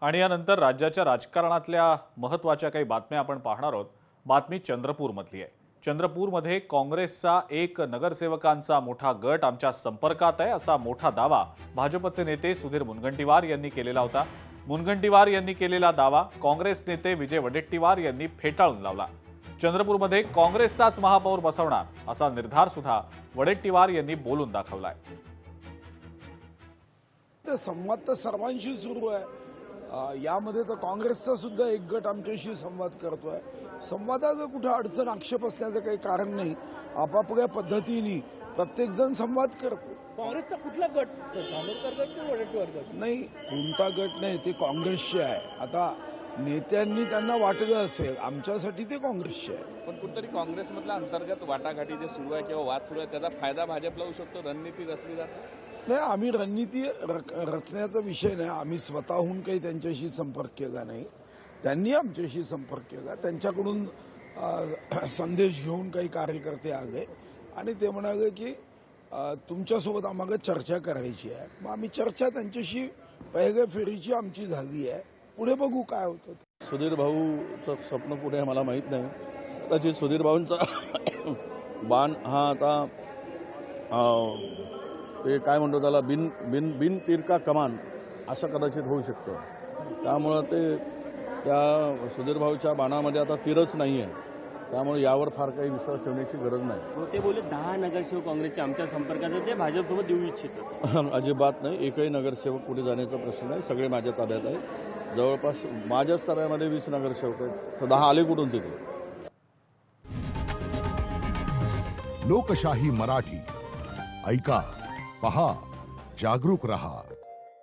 आणि यानंतर राज्याच्या राजकारणातल्या महत्त्वाच्या काही बातम्या आपण पाहणार आहोत। बातमी चंद्रपूरमधली आहे। चंद्रपूरमध्ये काँग्रेसचा एक नगरसेवकांचा मोठा गट आमच्या संपर्कात आहे असा मोठा दावा भाजपचे नेते सुधीर मुनगंटीवार यांनी केलेला होता। मुनगंटीवार यांनी केलेला दावा काँग्रेस नेते विजय वडेट्टीवार यांनी फेटाळून लावला। चंद्रपूरमध्ये काँग्रेसचाच महापौर बसवणार असा निर्धार सुद्धा वडेट्टीवार यांनी बोलून दाखवलाय। संवाद तर सर्वांशी सुरू आहे। यामध्ये तर काँग्रेसचा सुद्धा एक गट आमच्याशी संवाद करतोय। संवादाचं कुठे अडचण आक्षेप असण्याचं काही कारण नाही। आपापल्या पद्धतीने प्रत्येक जण संवाद करतो। काँग्रेसचा कुठला गट धानोरकर गट की वडेट्टीवार गट? नाही, कोणता गट नाही, ते काँग्रेसचे आहे। आता नेत्यांनी त्यांना वाटलं असेल, आमच्यासाठी ते काँग्रेसचे आहे। पण कुठतरी काँग्रेसमधला अंतर्गत वाटाघाटी जे सुरू आहे किंवा वाद सुरू आहे त्याचा फायदा भाजपला होऊ शकतो, रणनीती रचली जाते। नाही, आम्ही रणनीती रचण्याचा विषय नाही। आम्ही स्वतःहून काही त्यांच्याशी संपर्क केला नाही, त्यांनी आमच्याशी संपर्क केला। त्यांच्याकडून संदेश घेऊन काही कार्यकर्ते आले आणि ते म्हणाले की तुमच्यासोबत आम्हाला चर्चा करायची आहे। मग आम्ही चर्चा त्यांच्याशी पहिल्या फेरीची आमची झाली आहे। पुढे बघू काय होतं। सुधीर भाऊचं स्वप्न पुढे आहे मला माहीत नाही। कदाचित सुधीर भाऊंचा बाण हा आता ते काय म्हणतो त्याला बिन बिन बिन तीर का कमान असं कदाचित होऊ शकतं। त्यामुळं ते त्या सुधीर भाऊच्या बाणामध्ये आता तीरच नाही आहे। त्यामुळे यावर फार काही विश्वास ठेवण्याची गरज नाही। ते बोलले 10 नगरसेवक काँग्रेसच्या आमच्या संपर्कात ते भाजपसोबत देऊ इच्छितात। अजिबात नाही, एकही नगरसेवक पुढे जाण्याचा प्रश्न नाही। सगळे माझ्या ताब्यात आहेत। जवळपास माझ्या स्तरामध्ये 20 नगरसेवक आहेत, तर 10 आले कुठून तिथे। लोकशाही मराठी ऐका, पहा, जागरूक रहा।